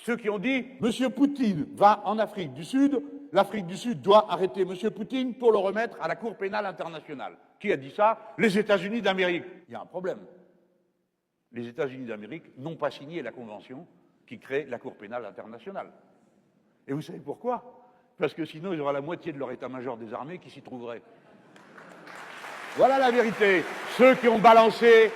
ceux qui ont dit « Monsieur Poutine va en Afrique du Sud, l'Afrique du Sud doit arrêter Monsieur Poutine pour le remettre à la Cour pénale internationale ». Qui a dit ça? Les États-Unis d'Amérique. Il y a un problème. Les États-Unis d'Amérique n'ont pas signé la convention qui crée la Cour pénale internationale. Et vous savez pourquoi? Parce que sinon, il y aura la moitié de leur état-major des armées qui s'y trouverait. Voilà la vérité. Ceux qui ont balancé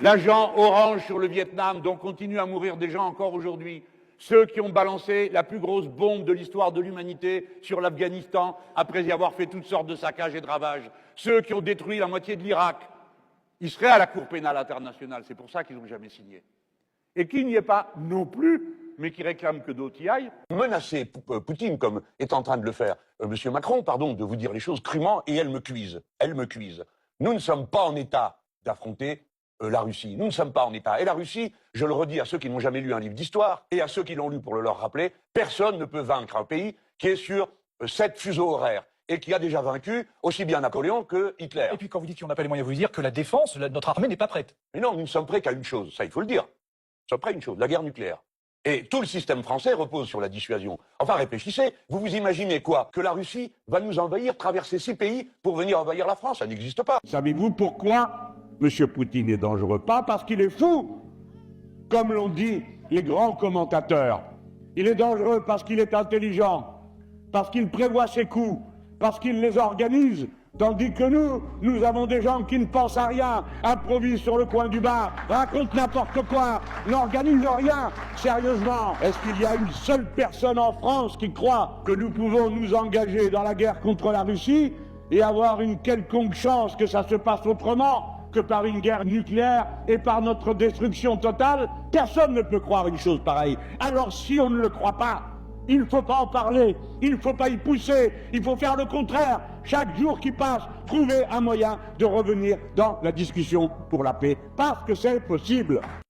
l'agent orange sur le Vietnam, dont continuent à mourir des gens encore aujourd'hui, ceux qui ont balancé la plus grosse bombe de l'histoire de l'humanité sur l'Afghanistan, après y avoir fait toutes sortes de saccages et de ravages, ceux qui ont détruit la moitié de l'Irak, ils seraient à la Cour pénale internationale. C'est pour ça qu'ils n'ont jamais signé. Et qu'il n'y ait pas non plus, mais qui réclament que d'autres y aillent. Menacer Poutine, comme est en train de le faire M. Macron, pardon, de vous dire les choses crûment, et elle me cuise. Elle me cuise. Nous ne sommes pas en état d'affronter la Russie. Nous ne sommes pas en état. Et la Russie, je le redis à ceux qui n'ont jamais lu un livre d'histoire, et à ceux qui l'ont lu pour le leur rappeler, personne ne peut vaincre un pays qui est sur 7 fuseaux horaires et qui a déjà vaincu aussi bien Napoléon que Hitler. Et puis quand vous dites qu'on n'a pas les moyens, vous dire que la défense, notre armée n'est pas prête. Mais non, nous ne sommes prêts qu'à une chose, ça il faut le dire. Nous sommes prêts à une chose, la guerre nucléaire. Et tout le système français repose sur la dissuasion. Enfin, réfléchissez, vous vous imaginez quoi? Que la Russie va nous envahir, traverser 6 pays pour venir envahir la France? Ça n'existe pas. Savez-vous pourquoi M. Poutine est dangereux? Pas parce qu'il est fou, comme l'ont dit les grands commentateurs. Il est dangereux parce qu'il est intelligent, parce qu'il prévoit ses coups, parce qu'il les organise. Tandis que nous avons des gens qui ne pensent à rien, improvisent sur le coin du bar, racontent n'importe quoi, n'organisent rien. Sérieusement, est-ce qu'il y a une seule personne en France qui croit que nous pouvons nous engager dans la guerre contre la Russie et avoir une quelconque chance que ça se passe autrement que par une guerre nucléaire et par notre destruction totale? Personne ne peut croire une chose pareille. Alors si on ne le croit pas, il ne faut pas en parler, il ne faut pas y pousser, il faut faire le contraire. Chaque jour qui passe, trouver un moyen de revenir dans la discussion pour la paix, parce que c'est possible.